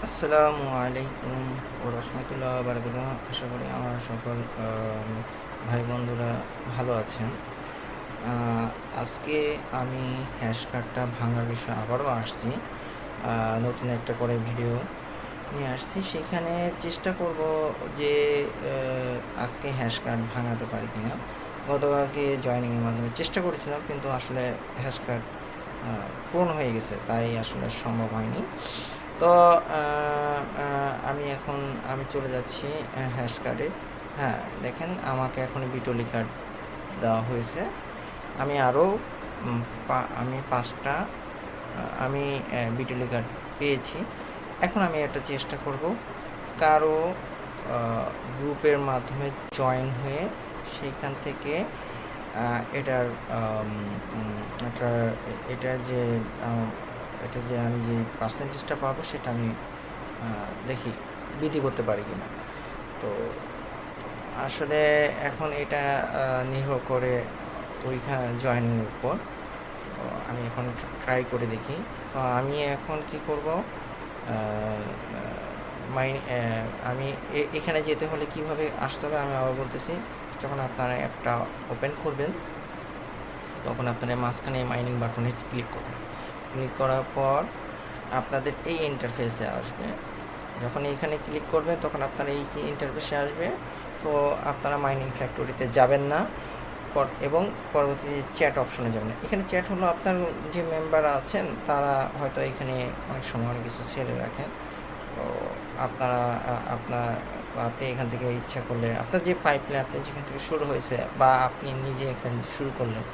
আসসালামু আলাইকুম ওয়া রাহমাতুল্লাহি ওয়া বারাকাতুহু। আশা করি আমার সকল ভাই বন্ধুরা ভালো আছেন। আজকে আমি হ্যাশ কার্ডটা ভাঙার বিষয়ে আবারও আসছি। নতুন একটা করে ভিডিও নিয়ে আসছি। সেখানে চেষ্টা করব যে আজকে হ্যাশ কার্ড ভাঙাতে পারি কিনা। গতকালকে জয়েনিংয়ের মাধ্যমে চেষ্টা করেছিলাম, কিন্তু আসলে হ্যাশ কার্ড পূরণ হয়ে গেছে, তাই আসলে সম্ভব হয়নি। তো আমি চলে যাচ্ছি হ্যাশ কার্ডে। হ্যাঁ, দেখেন আমাকে এখন বিটলি কার্ড দেওয়া হয়েছে। আমি আরও আমি 5টা আমি বিটলি কার্ড পেয়েছি। এখন আমি একটা চেষ্টা করব কারো গ্রুপের মাধ্যমে জয়েন হয়ে সেইখান থেকে এটার এটা এটার যে এটা যে আমি যে পার্সেন্টেজটা পাবো সেটা আমি দেখি বৃদ্ধি করতে পারি কিনা। তো আসলে এখন এটা নির্ভর করে ওইখানে জয়েনিংয়ের উপর। তো আমি এখন ট্রাই করে দেখি। তো আমি এখন কি করব, আমি এখানে যেতে হলে কিভাবে আসতে হবে আমি আবার বলতেছি। যখন আপনারা অ্যাপটা ওপেন করবেন তখন আপনারা মাঝখানে মাইনিং বাটনে ক্লিক করবেন। ক্লিক করার পর আপনাদের এই ইন্টারফেসে আসবে। যখন এইখানে ক্লিক করবেন তখন আপনারা এই ইন্টারফেসে আসবে। তো আপনারা মাইনিং ফ্যাক্টরিতে যাবেন না এবং পরবর্তী চ্যাট অপশনে যাবেন। এখানে চ্যাট হলো আপনার যে মেম্বার আছেন তারা হয়তো এখানে অনেক সময় অনেক কিছু ছেড়ে রাখেন। তো আপনি এখান থেকে ইচ্ছা করলে আপনার যে পাইপলাইন আপনি যেখান থেকে শুরু হয়েছে বা আপনি নিজে এখান শুরু করলেন,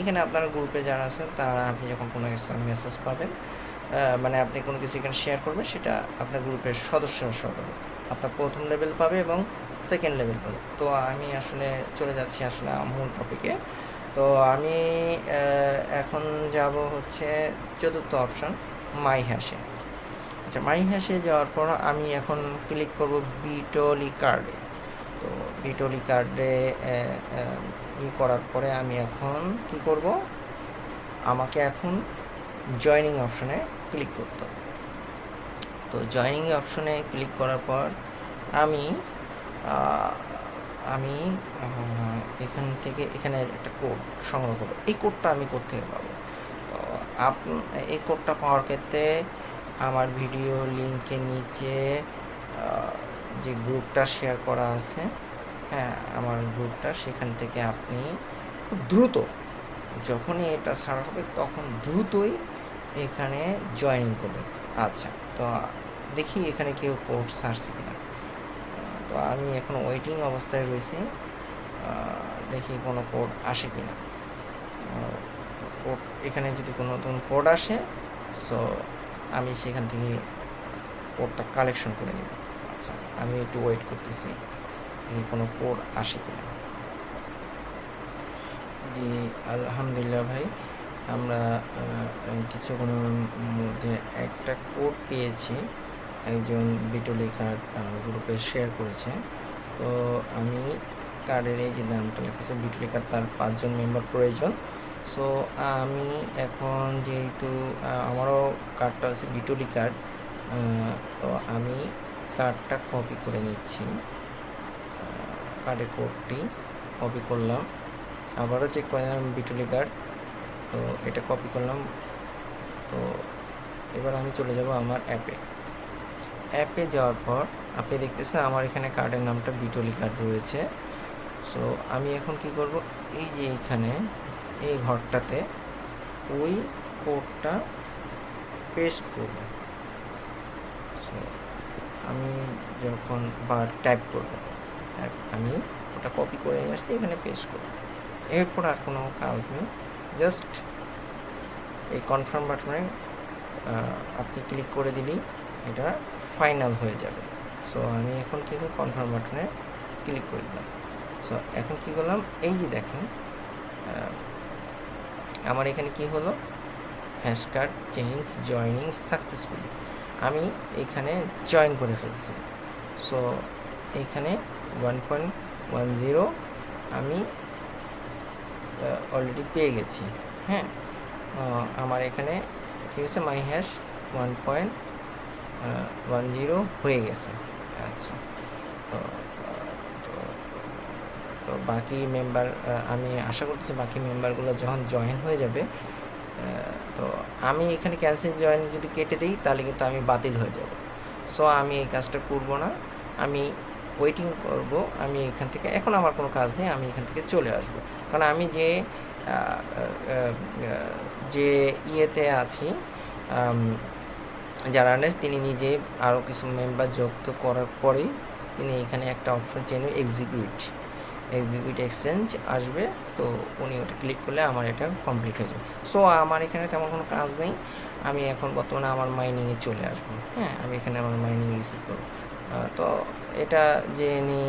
এখানে আপনার গ্রুপে যারা আছেন তারা আপনি যখন কোনো কিছু মেসেজ পাবেন, মানে আপনি কোনো কিছু এখানে শেয়ার করবেন, সেটা আপনার গ্রুপের সদস্যরা সহ আপনার প্রথম লেভেল পাবে এবং সেকেন্ড লেভেল পাবে। তো আমি আসলে চলে যাচ্ছি আসলে মূল টপিকে। তো আমি এখন যাব হচ্ছে চতুর্থ অপশন, মাই হ্যাশে। আচ্ছা, মাই হ্যাশে যাওয়ার পর আমি এখন ক্লিক করব বিটলি কার্ডে। তো বিটলি কার্ডে করার পরে আমি এখন কি করব, আমাকে এখন জয়েনিং অপশনে ক্লিক করতে হবে। তো জয়েনিং অপশনে ক্লিক করার পর আমি আমি এখান থেকে এখানে একটা কোড সংগ্রহ করবো। এই কোডটা আমি কোত্থেকে পাবো? তো এই কোডটা পাওয়ার ক্ষেত্রে আমার ভিডিও লিঙ্কের নিচে যে গ্রুপটা শেয়ার করা আছে, হ্যাঁ আমার গ্রুপটা, সেখান থেকে আপনি খুব দ্রুত যখনই এটা ছাড়া হবে তখন দ্রুতই এখানে জয়েনিং করবেন। আচ্ছা, তো দেখি এখানে কেউ কোড ছাড়ছে কিনা। তো আমি এখন ওয়েটিং অবস্থায় রয়েছি, দেখি কোনো কোড আসে কিনা। কোড এখানে যদি কোনো নতুন কোড আসে, সো আমি সেখান থেকে কোডটা কালেকশন করে নিব। আচ্ছা, আমি একটু ওয়েট করতেছি কোনো কোড আসে কিনা। জি, আলহামদুলিল্লাহ ভাই, আমরা কিছুক্ষণের মধ্যে একটা কোড পেয়েছি, একজন বিটলি কার্ড গ্রুপে শেয়ার করেছে। তো আমি কার্ডের এই যে নামটা লেখা বিটলি কার্ড, তার 5জন মেম্বার প্রয়োজন। সো আমি এখন যেহেতু আমারও কার্ডটা হচ্ছে বিটলি কার্ড, তো আমি কার্ডটা কপি করে নিচ্ছি। কার্ডের কোডটি কপি করলাম, আবারও চেক করলাম বিটলি কার্ড, তো এটা কপি করলাম। তো এবার আমি চলে যাব আমার অ্যাপে যাওয়ার পর আপনি দেখতেছেন আমার এখানে কার্ডের নামটা বিটলি কার্ড রয়েছে। সো আমি এখন কি করব, এই যে এইখানে এই ঘরটাতে ওই কোডটা পেস্ট করব। সো আমি যখন টাইপ করব, আমি ওটা কপি করে নিয়ে আসছি, এখানে পেস্ট করব। এরপর আর কোনো কাজ নেই, জাস্ট এই কনফার্ম বাটনে আপনি ক্লিক করে দিলেই এটা ফাইনাল হয়ে যাবে। সো আমি এখন কী করব, কনফার্ম বাটনে ক্লিক করে দিলাম। সো এখন কী করলাম, এই যে দেখেন আমার এখানে কি হলো, hash card change joining successfully, আমি এখানে জয়েন করে ফেলছি। সো এইখানে 1.10 আমি অলরেডি পেয়ে গেছি। হ্যাঁ, আমার এখানে কী হয়েছে, মাই হ্যাশ 10 হয়ে গেছে। আচ্ছা, তো তো তো বাকি মেম্বার, আমি আশা করতেছি বাকি মেম্বারগুলো যখন জয়েন হয়ে যাবে, তো আমি এখানে ক্যান্সেল জয়েন যদি কেটে দিই তাহলে কিন্তু আমি বাতিল হয়ে যাব। সো আমি এই কাজটা করব না, আমি ওয়েটিং করব। আমি এখান থেকে, এখন আমার কোনো কাজ নেই, আমি এখান থেকে চলে আসব। কারণ আমি যে ইয়েতে আছি, যারা নেন তিনি নিজে আরও কিছু মেম্বার যুক্ত করার পরেই তিনি এখানে একটা অপশন চেনে এক্সিকিউট এক্সচেঞ্জ আসবে। তো উনি ওটা ক্লিক করলে আমার এটা কমপ্লিট হয়ে যাবে। সো আমার এখানে তেমন কোনো কাজ নেই, আমি এখন বর্তমানে আমার মাইনিংয়ে চলে আসবো। হ্যাঁ, আমি এখানে আমার মাইনিং রিসিভ করবো। তো এটা যিনি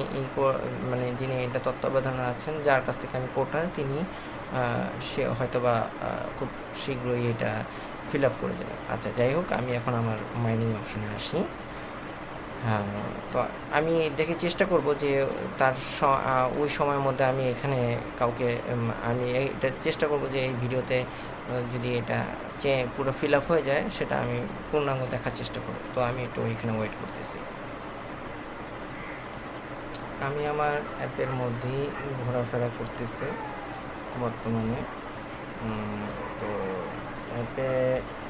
মানে যিনি এটা তত্ত্বাবধানে আছেন, যার কাছ থেকে আমি কোডটা, তিনি সে হয়তো বা খুব শীঘ্রই এটা ফিল আপ করে দেবে। আচ্ছা, যাই হোক, আমি এখন আমার মাইনিং অপশনে আসি। হ্যাঁ, তো আমি দেখে চেষ্টা করব যে তার ওই সময়ের মধ্যে আমি এখানে কাউকে, আমি এটা চেষ্টা করব যে এই ভিডিওতে যদি এটা পুরো ফিল আপ হয়ে যায় সেটা আমি পূর্ণাঙ্গ দেখার চেষ্টা করব। তো আমি একটু এখানে ওয়েট করতেছি। আমি আমার অ্যাপের মধ্যেই ঘোরাফেরা করতেছি বর্তমানে। তো অ্যাপে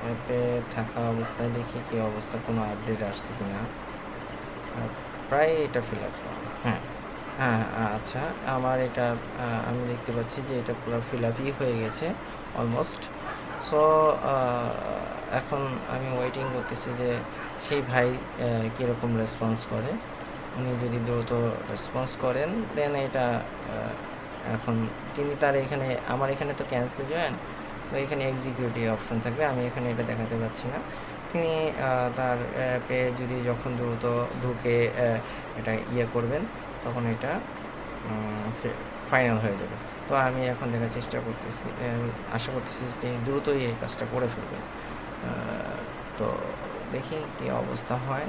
অ্যাপে থাকা অবস্থায় দেখি কী অবস্থা, কোনো আপডেট আসছে কি না। প্রায় এটা ফিল আপ, হ্যাঁ হ্যাঁ, আচ্ছা, আমার এটা আমি দেখতে পাচ্ছি যে এটা পুরো ফিল আপই হয়ে গেছে অলমোস্ট। সো এখন আমি ওয়েটিং করতেছি যে সেই ভাই কীরকম রেসপন্স করে। উনি যদি দ্রুত রেসপন্স করেন দেন এটা এখন তিনি তার এখানে, আমার এখানে তো ক্যান্সেল জয়েন, তো এখানে এক্সিকিউটিভ অপশন থাকবে, আমি এখানে এটা দেখাতে পাচ্ছি না। তিনি তার অ্যাপে যদি যখন দ্রুত ঢুকে এটা করবেন তখন এটা ফাইনাল হয়ে যাবে। তো আমি এখন দেখার চেষ্টা করতেছি, আশা করতেছি তিনি দ্রুতই এই কাজটা করে ফেলবেন। তো দেখি কী অবস্থা হয়।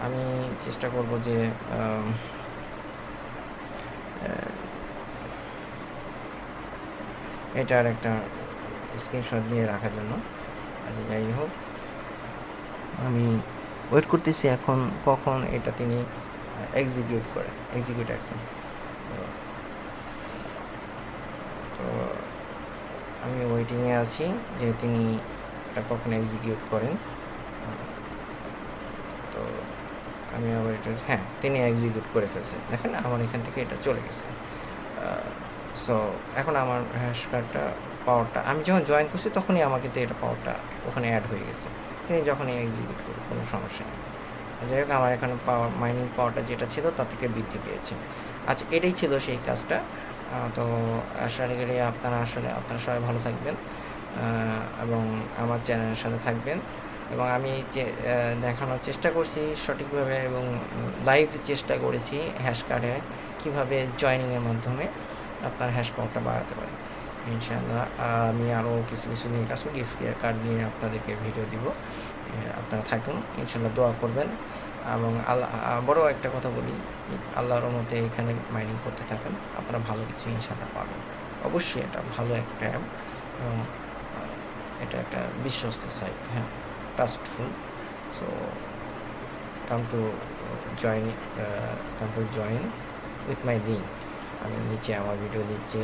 আমি চেষ্টা করব যে এটার একটা স্ক্রিনশট নিয়ে রাখার জন্য। আচ্ছা, যাই হোক, আমি ওয়েট করতেছি এখন কখন এটা তিনি এক্সিকিউট অ্যাকশন। তো আমি ওয়েটিংয়ে আছি যে তিনি এটা কখন এক্সিকিউট করেন। তো আমি আবার এটা, হ্যাঁ, তিনি এক্সিকিউট করে ফেলছেন, দেখেন আমার এখান থেকে এটা চলে গেছে। সো এখন আমার হ্যাশ কার্ডটা পাওয়ারটা, আমি যখন জয়েন করছি তখনই আমার কিন্তু এটা পাওয়ারটা ওখানে অ্যাড হয়ে গেছে। তিনি যখনই এক্সিকিউট করবে কোনো সমস্যা নেই। যাই হোক, আমার এখানে মাইনিং পাওয়ারটা যেটা ছিল তার থেকে বৃদ্ধি পেয়েছে। আচ্ছা, এটাই ছিল সেই কাজটা। তো আশা করি আপনারা সবাই ভালো থাকবেন এবং আমার চ্যানেলের সাথে থাকবেন। এবং আমি দেখানোর চেষ্টা করছি সঠিকভাবে এবং লাইভ চেষ্টা করেছি হ্যাশ কার্ডে কীভাবে জয়েনিংয়ের মাধ্যমে আপনার হ্যাশ পাওয়ারটা বাড়াতে পারে। ইনশাআল্লাহ আমি আরও কিছু নিয়ে কাজ করব, গিফট কার্ড নিয়ে আপনাদেরকে ভিডিও দিব। আপনারা থাকুন, ইনশাআল্লাহ দোয়া করবেন। এবং বড় একটা কথা বলি, আল্লাহর রহমতে এখানে মাইনিং করতে থাকেন, আপনারা ভালো কিছু ইনশাআল্লাহ পাবেন। অবশ্যই এটা ভালো একটা অ্যাপ এবং এটা একটা বিশ্বস্ত সাইট, হ্যাঁ, trustful. So come to join with my link. আমি নিচে আমার ভিডিও নিচে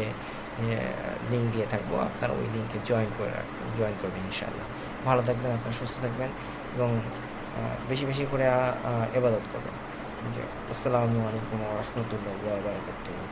লিঙ্ক দিয়ে থাকবো, আপনারা ওই লিঙ্কে জয়েন করবেন ইনশাআল্লাহ। ভালো থাকবেন, আপনারা সুস্থ থাকবেন এবং বেশি বেশি করে ইবাদত করবেন। আসসালামু আলাইকুম ওয়া রাহমাতুল্লাহি ওয়া বারাকাতুহু।